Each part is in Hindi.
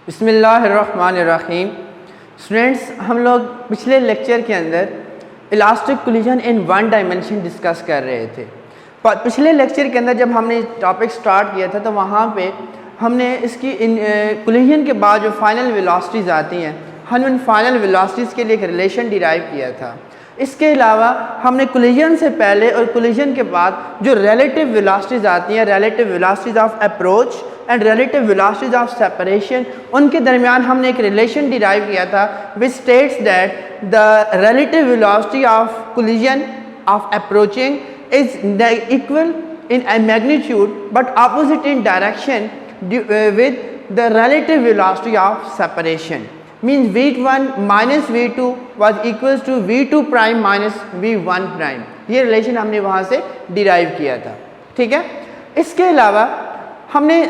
बिस्मिल्लाहिर्रहमानिर्रहीम। स्टूडेंट्स, हम लोग पिछले लेक्चर के अंदर elastic collision in one dimension discuss कर रहे थे। पिछले लेक्चर के अंदर जब हमने टॉपिक स्टार्ट किया था तो वहाँ पे हमने इसकी कोलिजन के बाद जो फाइनल वेलोसिटीज़ आती हैं, हमने उन फाइनल वेलोसिटीज़ के लिए एक रिलेशन डिराइव किया था। इसके अलावा हमने कोलिजन से पहले और कोलिजन के बाद जो रिलेटिव वेलोसिटीज़ आती हैं, relative velocities of approach and relative velocities of separation, उनके दरमियान हमने एक रिलेशन डिराइव किया था which states that the relative velocity of collision of approaching is equal in magnitude but opposite in direction with the relative velocity of separation. Means v1 minus v2 was equals to v2 prime minus v1 prime. ये रिलेशन हमने वहाँ से डिराइव किया था, ठीक है। इसके अलावा हमने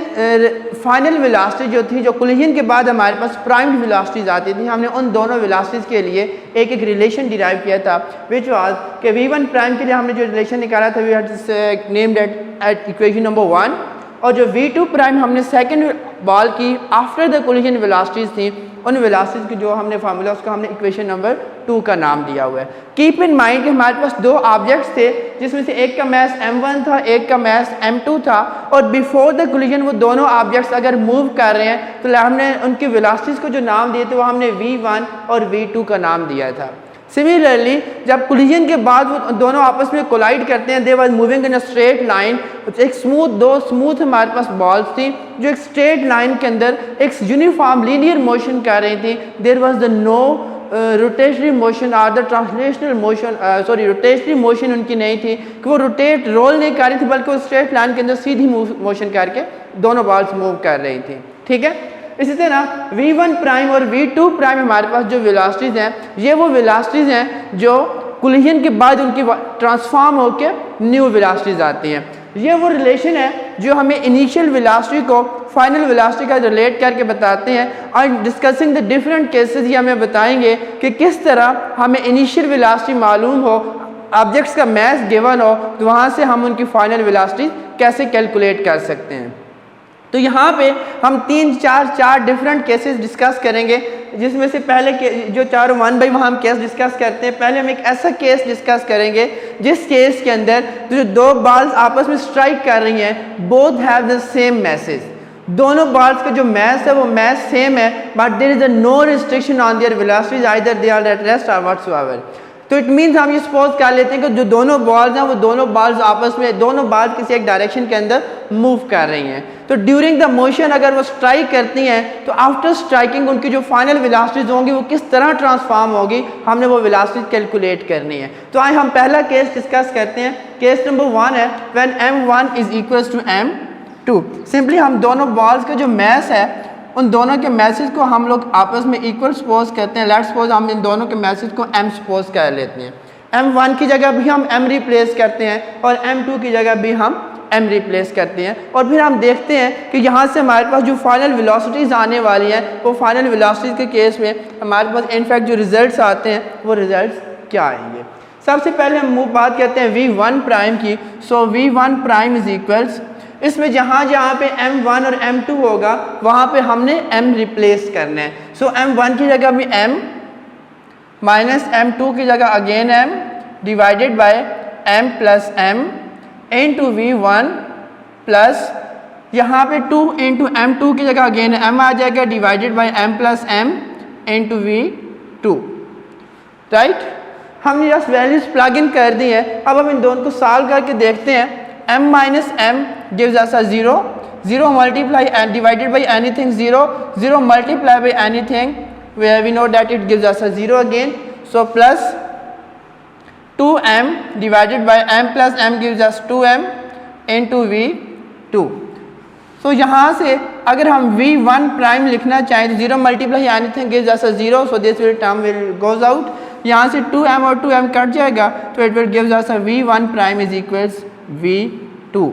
फाइनल वेलोसिटी जो थी, जो कोलिजन के बाद हमारे पास प्राइम्ड वेलोसिटीज आती थी, हमने उन दोनों वेलोसिटीज़ के लिए एक एक रिलेशन डिराइव किया था विच वाज कि v1 प्राइम के लिए हमने जो रिलेशन निकाला था we had named it equation number 1, और जो v2 प्राइम हमने सेकंड बॉल की आफ्टर द कोलिजन वेलोसिटीज़ थी, उन वेलोसिटीज़ की जो हमने फार्मूला उसका हमने इक्वेशन नंबर 2 का नाम दिया हुआ है। कीप इन माइंड कि हमारे पास दो ऑब्जेक्ट्स थे जिसमें से एक का मास m1 था, एक का मास m2 था, और बिफोर द कोलिजन वो दोनों ऑब्जेक्ट्स अगर मूव कर रहे हैं तो हमने उनकी वेलोसिटीज़ को जो नाम दिए थे वो हमने v1 और v2 का नाम दिया था। सिमिलरली जब कोलिजन के बाद वो दोनों आपस में कोलाइड करते हैं, they was moving in a straight line, एक दो स्मूथ हमारे पास बॉल्स थी जो एक स्ट्रेट लाइन के अंदर एक यूनिफॉर्म लीनियर मोशन कर रही थी। There was the no rotatory motion और the translational motion, rotatory motion उनकी नहीं थी कि वो रोल नहीं कर रही थी, बल्कि वो स्ट्रेट लाइन के अंदर सीधी मोशन करके दोनों बॉल्स मूव कर रही थी, ठीक है। इसी तरह v1 प्राइम और v2 प्राइम हमारे पास जो वेलोसिटीज़ हैं, ये वो वेलोसिटीज़ हैं जो कोलिजन के बाद उनकी ट्रांसफॉर्म होकर न्यू वेलोसिटीज़ आती हैं। ये वो रिलेशन है जो हमें इनिशियल वेलोसिटी को फाइनल वेलोसिटी का रिलेट करके बताते हैं, और डिस्कसिंग द डिफरेंट केसेस ये हमें बताएंगे कि किस तरह हमें इनिशियल वेलोसिटी मालूम हो, ऑब्जेक्ट्स का मास गिवन हो, तो वहाँ से हम उनकी फाइनल वेलोसिटी कैसे कैलकुलेट कर सकते हैं। तो यहाँ पे हम चार डिफरेंट केसेस डिस्कस करेंगे, जिसमें से पहले के जो चारों 1 बाई वहाँ हम केस डिस्कस करते हैं। पहले हम एक ऐसा केस डिस्कस करेंगे जिस केस के अंदर जो दो बॉल्स आपस में स्ट्राइक कर रही हैं, both have the same masses, दोनों बॉल्स का जो मैस है वो मैस सेम है, but there is a no restriction on their velocities either they are at rest और व्हाटसोएवर। तो इट मीन्स हम ये सपोज कर लेते हैं कि जो दोनों बॉल्स हैं वो दोनों बॉल्स आपस में, दोनों बॉल्स किसी एक डायरेक्शन के अंदर मूव कर रही हैं। तो ड्यूरिंग द मोशन अगर वो स्ट्राइक करती हैं तो आफ्टर स्ट्राइकिंग उनकी जो फाइनल वेलोसिटीज होंगी वो किस तरह ट्रांसफॉर्म होगी, हमने वो वेलोसिटी कैलकुलेट करनी है। तो आइए हम पहला केस डिस्कस करते हैं। केस नंबर 1 है when m1 is equals to m2। Simply हम दोनों बॉल्स का जो मैस है उन दोनों के मैसेज को हम लोग आपस में इक्वल सपोज करते हैं। लेट्स सपोज हम इन दोनों के मैसेज को m सपोज कर लेते हैं। m1 की जगह भी हम m रिप्लेस करते हैं और m2 की जगह भी हम m रिप्लेस करते हैं, और फिर हम देखते हैं कि यहाँ से हमारे पास जो फाइनल वेलोसिटीज़ आने वाली हैं वो फाइनल वेलोसिटीज़ के केस में हमारे पास इनफैक्ट जो रिजल्ट्स आते हैं वो रिजल्ट्स क्या आएंगे। सबसे पहले हम बात करते हैं v1 प्राइम की। सो v1 प्राइम इज इक्वल्स, इसमें जहाँ पे m1 और m2 होगा वहाँ पे हमने m रिप्लेस करना है। सो m1 की जगह भी m माइनस m2 की जगह again m divided by m plus m into v1 plus यहाँ पे 2 इंटू m2 की जगह अगेन m आ जाएगा divided by m plus m into v2, right. हमने जस्ट वैल्यूज प्लग इन कर दी है। अब हम इन दोनों को सॉल्व करके देखते हैं। m minus m gives us a 0, 0 multiply and divided by anything 0, 0 multiply by anything where we know that it gives us a 0 again. So plus 2m divided by m plus m gives us 2m into v2. So यहाँ से अगर हम v1 prime लिखना चाहें तो 0 multiply anything gives us a 0, so this will term will goes out. यहाँ से 2m और 2m कट जाएगा तो it will gives us a v1 prime is equals v2।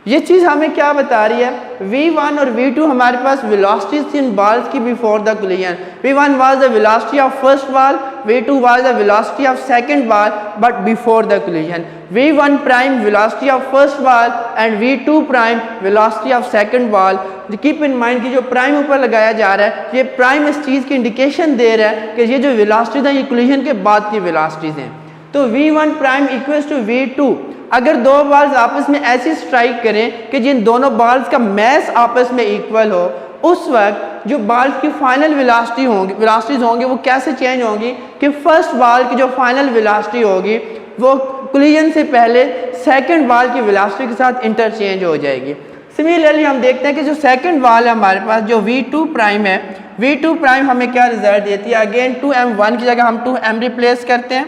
ये चीज़ हमें क्या बता रही है, v1 और v2 हमारे पास वेलोसिटीज थी इन बॉल्स की before the collision. v1 was the velocity of first ball, v2 was the velocity of second ball but before the collision, v1 prime velocity of first ball and v2 prime velocity of second ball. Keep in mind कि जो प्राइम ऊपर लगाया जा रहा है ये प्राइम इस चीज़ की इंडिकेशन दे रहा है कि ये जो वेलोसिटीज हैं ये कोलिजन के बाद की वेलोसिटीज हैं। तो v1 prime equals to v2। अगर दो बॉल्स आपस में ऐसी स्ट्राइक करें कि जिन दोनों बॉल्स का मैस आपस में इक्वल हो, उस वक्त जो बॉल्स की फाइनल वेलोसिटीज होंगी वो कैसे चेंज होंगी कि फर्स्ट बॉल की जो फाइनल वेलोसिटी होगी वो कोलिजन से पहले सेकंड बॉल की वेलोसिटी के साथ इंटरचेंज हो जाएगी। सिमिलरली हम देखते हैं कि जो सेकंड बॉल है हमारे पास जो v2 प्राइम है, v2 प्राइम हमें क्या रिजल्ट देती है, अगेन 2m1 की जगह हम 2m रिप्लेस करते हैं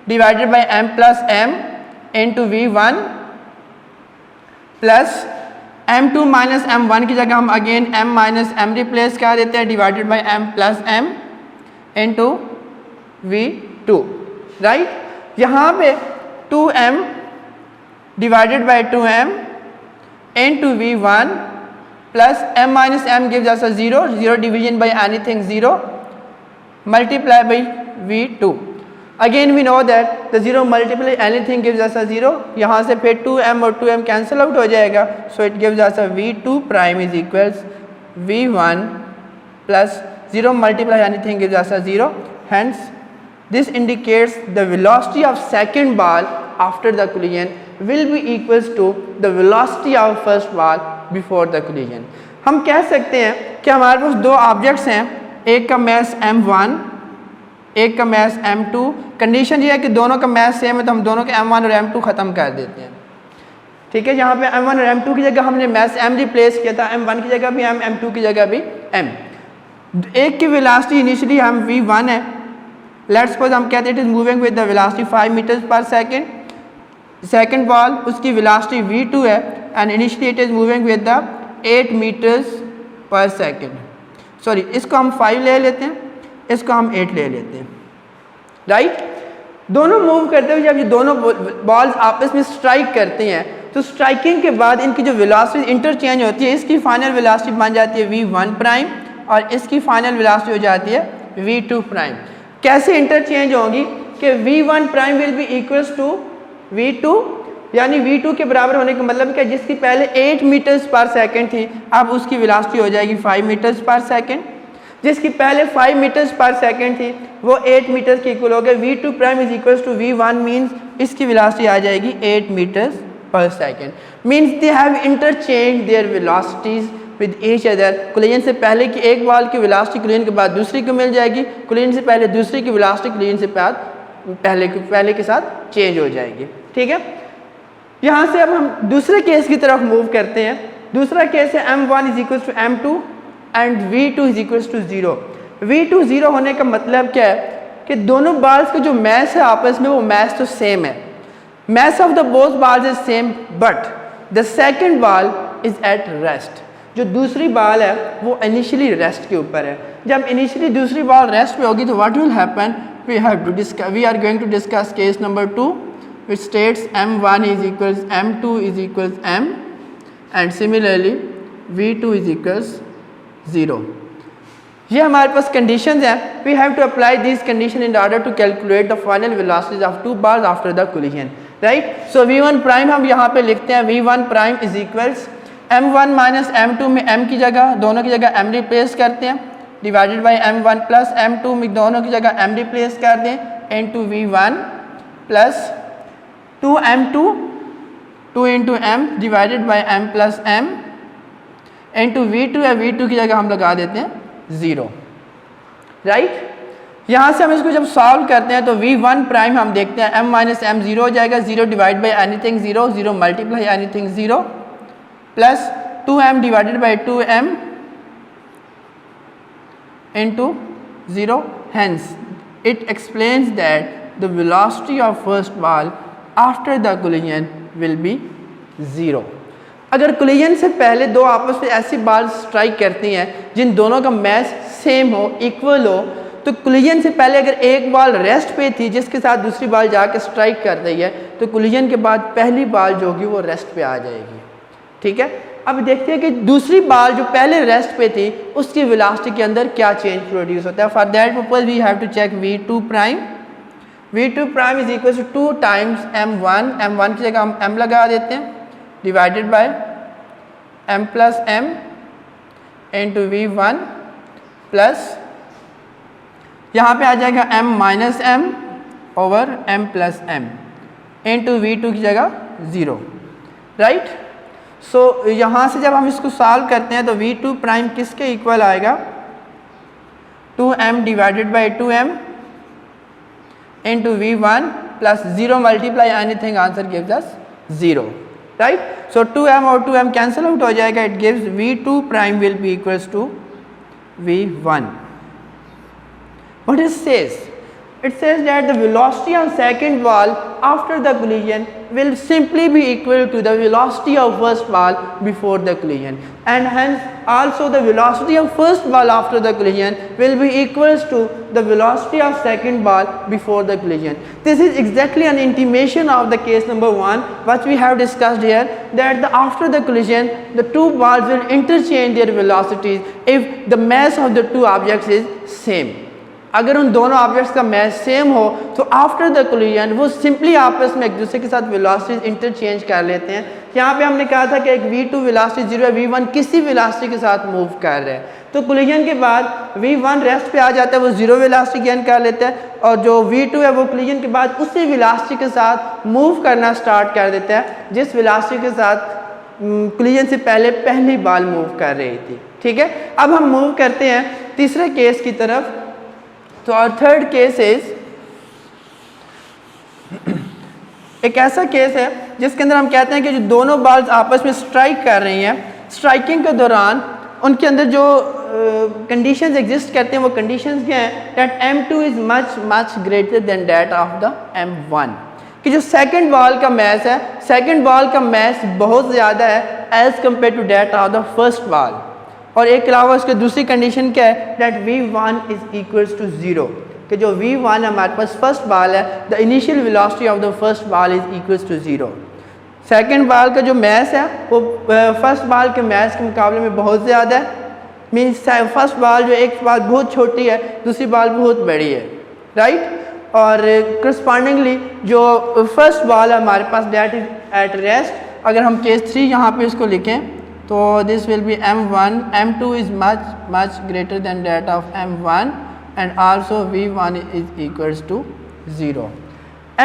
divided by m plus m into v1 plus m2 minus m1 की जगह हम again m minus m replace कर देते हैं divided by m plus m into v2, right. यहाँ पे 2m divided by 2m into v1 plus m minus m gives us a 0, 0 division by anything 0 multiply by v2. Again we know that the 0 multiply anything gives us a 0, यहाँ से फिर 2m और 2m cancel out हो जाएगा, so it gives us a v2 prime is equals v1 plus 0 multiply anything gives us a 0, hence this indicates the velocity of second ball after the collision will be equals to the velocity of first ball before the collision. हम कह सकते हैं कि हमारे पास दो ऑब्जेक्ट्स हैं, एक का मैस m1 एक का मैस m2। कंडीशन ये है कि दोनों का मैस सेम है तो हम दोनों के m1 और m2 ख़त्म कर देते हैं, ठीक है। यहाँ पे m1 और m2 की जगह हमने मैस m रिप्लेस किया था, m1 की जगह भी m, m2 की जगह भी m। एक की वेलोसिटी इनिशियली हम v1 है, लेट्स सपोज हम कहते हैं it is moving with the velocity 5 metres per second. Second ball उसकी वेलोसिटी v2 है and initially it is moving with the 8 metres per second. Sorry, इसको हम 5 ले लेते हैं, इसको हम 8 ले लेते हैं, राइट। दोनों मूव करते हुए जब ये दोनों बॉल्स आपस में स्ट्राइक करते हैं तो स्ट्राइकिंग के बाद इनकी जो वेलोसिटी इंटरचेंज होती है, इसकी फाइनल वेलोसिटी बन जाती है v1 प्राइम और इसकी फाइनल वेलोसिटी हो जाती है v2 प्राइम। कैसे इंटरचेंज होंगी कि v1 prime will be equals to v2, यानी v2 के बराबर होने का मतलब क्या, जिसकी पहले 8 मीटर्स पर सेकेंड थी अब उसकी वेलोसिटी हो जाएगी 5 मीटर्स पर सेकेंड। जिसकी पहले 5 मीटर्स पर सेकेंड थी वो 8 मीटर्स के इक्वल हो गए। v2 prime is equals to v1 means इसकी वेलोसिटी आ जाएगी 8 metres per second. Means they have interchange their velocities with each other. Collision से पहले की एक बॉल की वेलोसिटी कोलिजन के बाद दूसरी को मिल जाएगी, कोलिजन से पहले दूसरी की वेलोसिटी कोलिजन से पहले के साथ चेंज हो जाएगी, ठीक है। यहाँ से अब हम दूसरे केस की तरफ मूव करते हैं। दूसरा केस है m1 is equals to m2 and v2 is equals to 0। v2 0 होने का मतलब क्या है कि दोनों बॉल्स का जो मैस है आपस में वो मैस तो सेम है, mass of the both balls is same but the second ball is at rest. जो दूसरी बॉल है वो इनिशियली रेस्ट के ऊपर है। जब इनिशियली दूसरी बॉल रेस्ट पे होगी तो what will happen, we are going to discuss case number 2 which states m1 is equals m2 is equals m and similarly v2 is equals 0। ये हमारे पास conditions हैं, we have to apply these conditions in order to calculate the final velocities of two balls after the collision, right। so v1 prime हम यहाँ पे लिखते हैं v1 prime is equals m1 minus m2 में m की जगह दोनों की जगह m रिप्लेस करते हैं divided by m1 plus m2 में दोनों की जगह m रिप्लेस कर दें into v1 plus 2m2 2 into m divided by m plus m into v2 है, v2 की जगह हम लगा देते हैं 0, राइट। यहाँ से हम इसको जब सॉल्व करते हैं तो v1 प्राइम हम देखते हैं m माइनस m 0 हो जाएगा, 0 divide by anything 0, 0 multiply anything 0 plus 2m divided by 2m into 0, hence it explains that the velocity of first ball after the collision will be 0। अगर कोलिजन से पहले दो आपस में ऐसी बॉल स्ट्राइक करती हैं जिन दोनों का मैस सेम हो, इक्वल हो, तो कोलिजन से पहले अगर एक बॉल रेस्ट पे थी जिसके साथ दूसरी बॉल जाके स्ट्राइक कर रही है तो कोलिजन के बाद पहली बॉल जो होगी वो रेस्ट पे आ जाएगी, ठीक है। अब देखते हैं कि दूसरी बॉल जो पहले रेस्ट पे थी उसकी वेलोसिटी के अंदर क्या चेंज प्रोड्यूस होता है। For that purpose we have to check v2 prime. v2 prime is equal to 2 times m1, m1 की जगह हम m लगा देते हैं, divided by m plus m into v1 plus यहाँ पे आ जाएगा m minus m over m plus m into v2 की जगह 0, राइट। सो यहाँ से जब हम इसको सॉल्व करते हैं तो v2 प्राइम किसके इक्वल आएगा, 2m divided by 2m into v1 plus 0 multiply anything, answer gives us 0, right. So 2m और 2m कैंसिल आउट हो जाएगा, it gives v2 prime will be equals to v1. What it says? It says that the velocity of second ball after the collision will simply be equal to the velocity of first ball before the collision, and hence also the velocity of first ball after the collision will be equals to the velocity of second ball before the collision. This is exactly an intimation of the case number 1 what we have discussed here, that after the collision the two balls will interchange their velocities if the mass of the two objects is same. अगर उन दोनों ऑब्जेक्ट्स का मैस सेम हो तो आफ्टर द कोलिजन वो सिंपली आपस में एक दूसरे के साथ वेलोसिटीज इंटरचेंज कर लेते हैं। यहाँ पे हमने कहा था कि एक v2 वेलोसिटी 0 है, v1 किसी वेलोसिटी के साथ मूव कर रहे हैं, तो कोलिजन के बाद v1 रेस्ट पे आ जाता है, वो 0 वेलोसिटी गेन कर लेता है, और जो v2 है वो कोलिजन के बाद उसी वेलोसिटी के साथ मूव करना स्टार्ट कर देता है जिस वेलोसिटी के साथ कोलिजन से पहली बॉल मूव कर रही थी। ठीक है, अब हम मूव करते हैं तीसरे केस की तरफ। तो और थर्ड केस इज एक ऐसा केस है जिसके अंदर हम कहते हैं कि जो दोनों बॉल्स आपस में स्ट्राइक कर रही हैं, स्ट्राइकिंग के दौरान उनके अंदर जो कंडीशंस एग्जिस्ट करते हैं वो कंडीशंस क्या हैं, that m2 is much greater than that of the m1, कि जो सेकंड बॉल का मैस है, सेकंड बॉल का मैस बहुत ज़्यादा है as compare to that of the first ball. और एक अलावा उसके दूसरी कंडीशन क्या है, that v1 is equals to 0, कि जो v1 हमारे पास फर्स्ट बॉल है, the initial velocity of the first ball is equals to 0। Second ball का जो मैस है वो फर्स्ट बॉल के मैस के मुकाबले में बहुत ज़्यादा है, मीन्स फर्स्ट बॉल जो एक बॉल बहुत छोटी है, दूसरी बॉल बहुत बड़ी है, राइट। और करस्पॉन्डिंगली जो फर्स्ट बॉल है हमारे पास दैट इज एट रेस्ट। अगर हम केस 3 यहाँ पे इसको लिखें तो this will be m1, m2 is much greater than that of m1 and also v1 is equals to 0.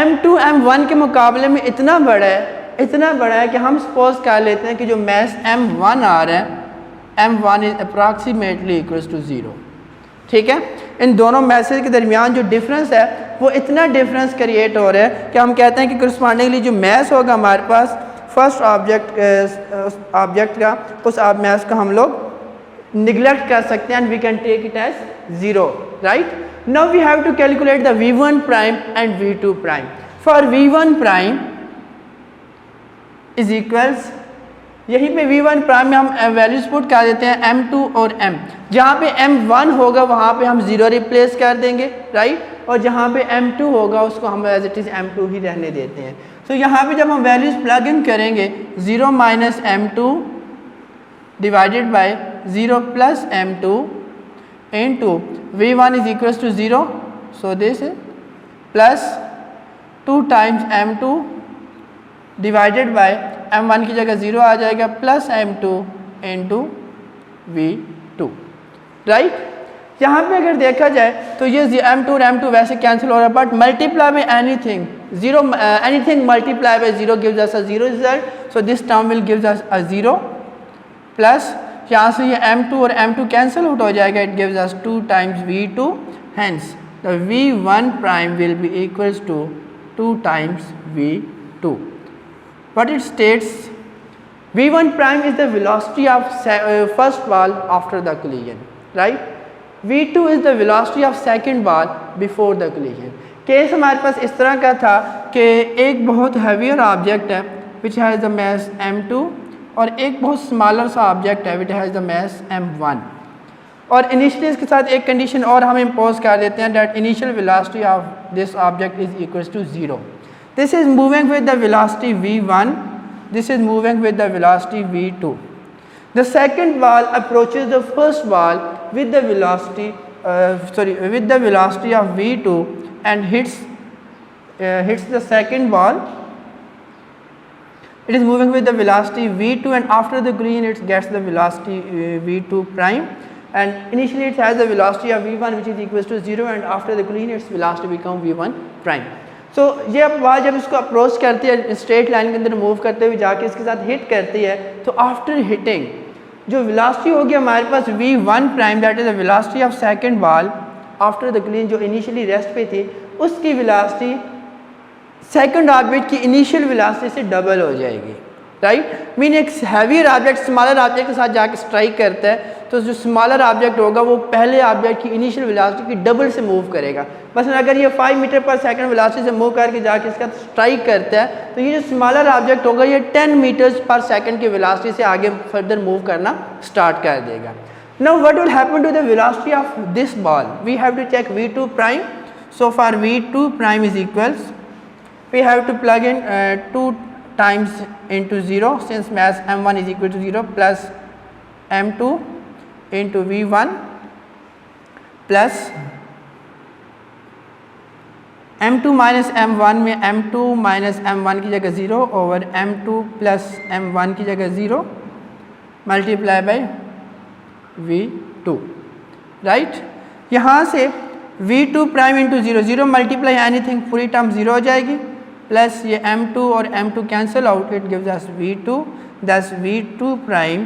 m2 m1 के मुकाबले में इतना बड़ा है कि हम सपोज कर लेते हैं कि जो मैस m1 आ रहा है, m1 is approximately equals to 0। ठीक है, इन दोनों मैसेज के दरमियान जो डिफरेंस है वो इतना डिफरेंस क्रिएट हो रहा है कि हम कहते हैं कि करस्पॉन्डिंगली जो मैस होगा हमारे पास फर्स्ट ऑब्जेक्ट का, उस मैस का हम लोग निगलेक्ट कर सकते हैं and we can take it as 0, right. Now we have to calculate the v1 prime and v2 prime. For v1 prime is equals, यहीं पे v1 प्राइम में हम वैल्यूज पुट कर देते हैं m2 और m। जहाँ पे m1 होगा वहाँ पे हम 0 रिप्लेस कर देंगे, राइट, और जहाँ पे m2 होगा उसको हम एज इट इज़ m2 ही रहने देते हैं। तो यहाँ पे जब हम वैल्यूज प्लग इन करेंगे 0 minus m2 divided by 0 plus m2 into v1 is equals to 0, so this plus 2 times m2 divided by m1 की जगह 0 आ जाएगा plus m2 into v2, right. यहाँ पे अगर देखा जाए तो ये m2 और m2 वैसे कैंसिल हो रहा है, but multiply by anything 0, anything multiplied by 0 gives us a 0 result, so this term will gives us a 0 plus यहाँ से ये m2 और m2 कैंसिल आउट हो जाएगा, it gives us 2 times v2, hence the v1 prime will be equals to 2 times v2. What it states, v1 prime is the velocity of first ball after the collision, right, v2 is the velocity of second ball before the collision. Case हमारे पास इस तरह का था कि एक बहुत हैवियर ऑब्जेक्ट है which has the mess m2 और एक बहुत स्मॉलर सा ऑब्जेक्ट है which has the mess m1, और इनिशियली इसके साथ एक कंडीशन और हम इम्पोज कर देते हैं that initial velocity of this object is equals to 0। This is moving with the velocity v1, this is moving with the velocity v2, The second ball approaches the first ball with the velocity of v2 and hits the second ball. It is moving with the velocity v2 and after the collision it gets the velocity v2 prime, and initially it has the velocity of v1 which is equals to 0 and after the collision its velocity become v1 prime. So ये अब बात जब इसको अप्रोच करती है स्ट्रेट लाइन के अंदर मूव करते हुए जाके इसके साथ हिट करती है, तो आफ्टर हिटिंग जो वेलोसिटी होगी हमारे पास v1 prime that is the velocity of second ball after the collision जो इनिशियली रेस्ट पे थी उसकी वेलोसिटी सेकंड ऑब्जेक्ट की इनिशियल वेलोसिटी से डबल हो जाएगी, राइट। मीन एक हैवियर ऑब्जेक्ट स्मॉलर ऑब्जेक्ट के साथ जाके स्ट्राइक करता है तो जो स्मॉलर ऑब्जेक्ट होगा वो पहले ऑब्जेक्ट की इनिशियल वेलोसिटी की डबल से मूव करेगा। बस अगर ये 5 मीटर पर सेकंड वेलोसिटी से मूव करके जाके इसका स्ट्राइक करता है तो ये जो स्मॉलर ऑब्जेक्ट होगा ये 10 मीटर्स पर सेकंड की वेलोसिटी से आगे फर्दर मूव करना स्टार्ट कर देगा। Now what will happen to the velocity of this ball? We have to check v2 prime. So for v2 prime is equals we have to plug in 2 times into 0 since mass m1 is equal to 0 plus m2 into v1 plus m2 minus m1 में m2 minus m1 की जगह 0 ओवर m2 plus m1 की जगह 0 मल्टीप्लाई बाई v2, राइट। यहाँ से v2 prime into 0 0 multiply anything पूरी टर्म 0 हो जाएगी प्लस ये m2 और m2 cancel out, it gives us v2, thus v2 prime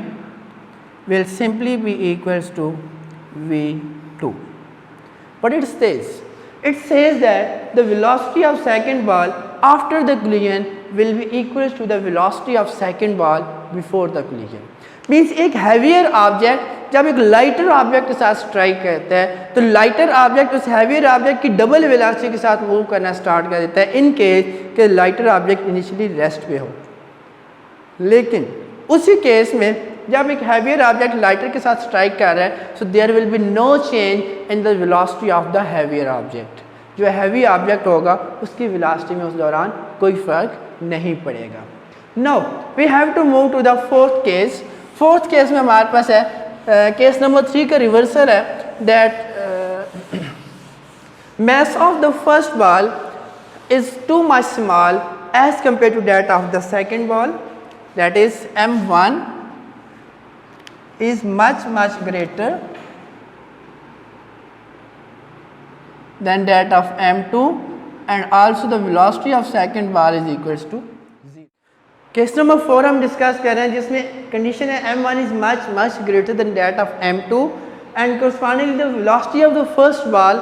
will simply be equals to v2. But it says that the velocity of second ball after the collision will be equals to the velocity of second ball before the collision. Means एक हैवियर ऑब्जेक्ट जब एक लाइटर ऑब्जेक्ट के साथ स्ट्राइक करता है तो लाइटर ऑब्जेक्ट उस हैवियर ऑब्जेक्ट की डबल वेलोसिटी के साथ मूव करना स्टार्ट कर देता है इन केस कि लाइटर ऑब्जेक्ट इनिशियली रेस्ट पे हो। लेकिन उसी केस में जब एक हैवियर ऑब्जेक्ट लाइटर के साथ स्ट्राइक कर रहा है so there will be no change in the velocity of the heavier object. जो हैवी ऑब्जेक्ट होगा उसकी वेलोसिटी में उस दौरान कोई फ़र्क नहीं पड़ेगा। Now we have to move to the fourth case. Fourth case में हमारे पास है केस नंबर 3 का रिवर्सल है that mass of the first ball is too much small as compared to that of the second ball, that is m1 is much greater than that of m2 and also the velocity of second ball is equals to 0. Case number 4 हम डिस्कस कर रहे हैं जिसमें कंडीशन है m1 is much greater than that of m2 and correspondingly the velocity of the first ball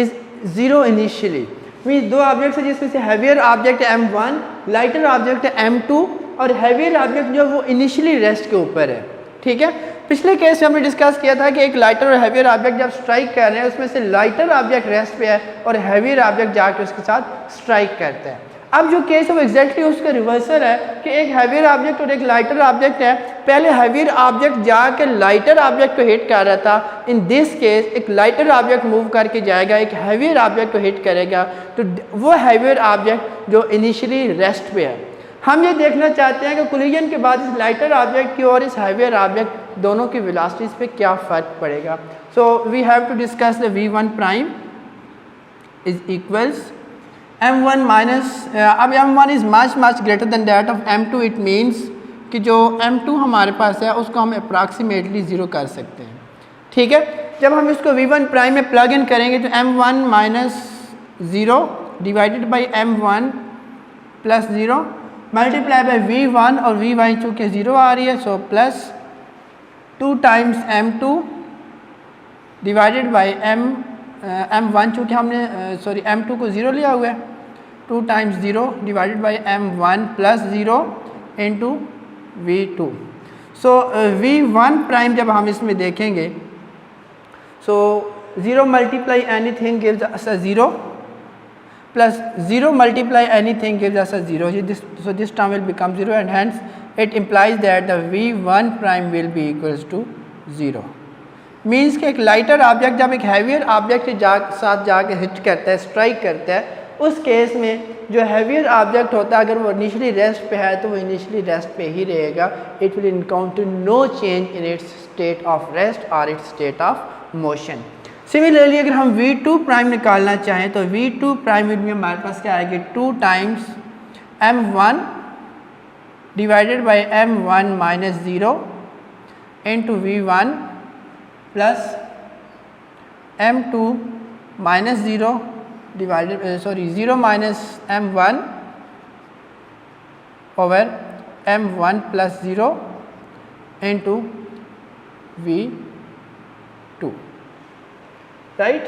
is 0 initially. Means दो ऑब्जेक्ट है जिसमें से हैवियर ऑब्जेक्ट है m1, लाइटर ऑब्जेक्ट है m2 और हैवियर ऑब्जेक्ट जो वो इनिशियली रेस्ट के ऊपर है, ठीक है। पिछले केस में हमने डिस्कस किया था कि एक लाइटर और हैवियर ऑब्जेक्ट जब स्ट्राइक कर रहे हैं उसमें से लाइटर ऑब्जेक्ट रेस्ट पे है और हैवियर ऑब्जेक्ट जाके उसके साथ स्ट्राइक करता है। अब जो केस है वो एग्जैक्टली उसका रिवर्सल है कि एक हैवियर ऑब्जेक्ट और एक लाइटर ऑब्जेक्ट है। पहले हैवियर ऑब्जेक्ट जाके लाइटर ऑब्जेक्ट को हिट कर रहा था, इन दिस केस एक लाइटर ऑब्जेक्ट मूव करके जाएगा एक हैवियर ऑब्जेक्ट को हिट करेगा तो वो हैवियर ऑब्जेक्ट जो इनिशियली रेस्ट पे है। हम ये देखना चाहते हैं कि कोलिजन के बाद इस लाइटर ऑब्जेक्ट की और इस हैवियर ऑब्जेक्ट दोनों की वेलोसिटीज पे क्या फ़र्क पड़ेगा। So we have to discuss the v1 prime is equals m1 minus अब m1 is much greater than that of m2। It means कि जो m2 हमारे पास है उसको हम अप्रॉक्सीमेटली 0 कर सकते हैं, ठीक है। जब हम इसको v1 प्राइम में प्लग इन करेंगे तो m1 minus 0 divided by m1 plus 0 multiply by v1 और v1 चूँकि 0 आ रही है so plus 2 times m2 divided by m1 चूँकि हमने m2 को 0 लिया हुआ है 2 times 0 divided by m1 plus 0 into v2। So v1 prime जब हम इसमें देखेंगे सो 0 multiply anything gives us a 0 plus 0 multiply anything gives us a 0। So this term will become 0 and hence it implies that the v1 prime will be equals to 0. Means कि एक लाइटर ऑब्जेक्ट जब एक हैवियर ऑब्जेक्ट के साथ जाके हिट करता है स्ट्राइक करता है उस केस में जो हैवियर ऑब्जेक्ट होता है अगर वो इनिशियली रेस्ट पे है तो वो इनिशियली रेस्ट पे ही रहेगा, it will encounter no change in its state of rest और its state of motion. Similarly अगर हम v2 प्राइम निकालना चाहें तो v2 प्राइम में हमारे पास क्या आएगी 2 times m1 divided by m1 minus 0 into v1 plus m2 minus 0 divided 0 minus m1 over m1 plus 0 into v2, right.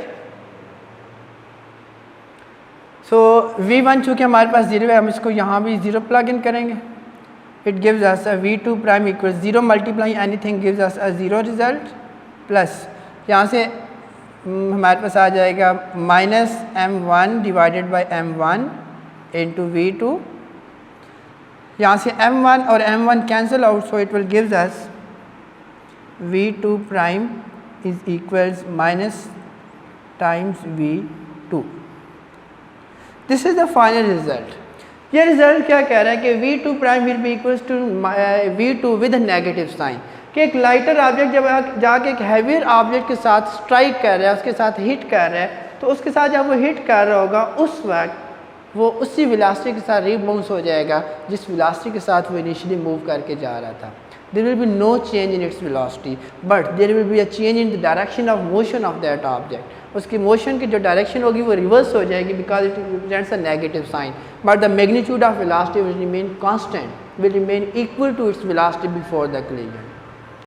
So v1 चूँकि हमारे पास 0 है हम इसको यहाँ भी 0 प्लग इन करेंगे, it gives us a v2 prime equal 0 multiply anything gives us a 0 result, plus यहाँ से हमारे पास आ जाएगा minus m1 divided by m1 into v2, यहाँ से m1 और m1 cancel out, so it will gives us v2 prime is equals minus times v2। This is the final result. ये रिजल्ट क्या कह रहा है कि v2 prime will be equals to v2 with negative sign, कि एक लाइटर ऑब्जेक्ट जब जाके एक हैवियर ऑब्जेक्ट के साथ स्ट्राइक कर रहा है, उसके साथ हिट कर रहा है, तो उसके साथ जब वो हिट कर रहा होगा उस वक्त वो उसी वेलोसिटी के साथ रीबाउंस हो जाएगा जिस वेलोसिटी के साथ वो इनिशियली मूव करके जा रहा था। There will be no change in its velocity but there will be a change in the direction of motion of that object. उसकी मोशन की जो डायरेक्शन होगी वो रिवर्स हो जाएगी because it represents a negative sign, but the magnitude of velocity will remain constant, will remain equal to its velocity before the collision.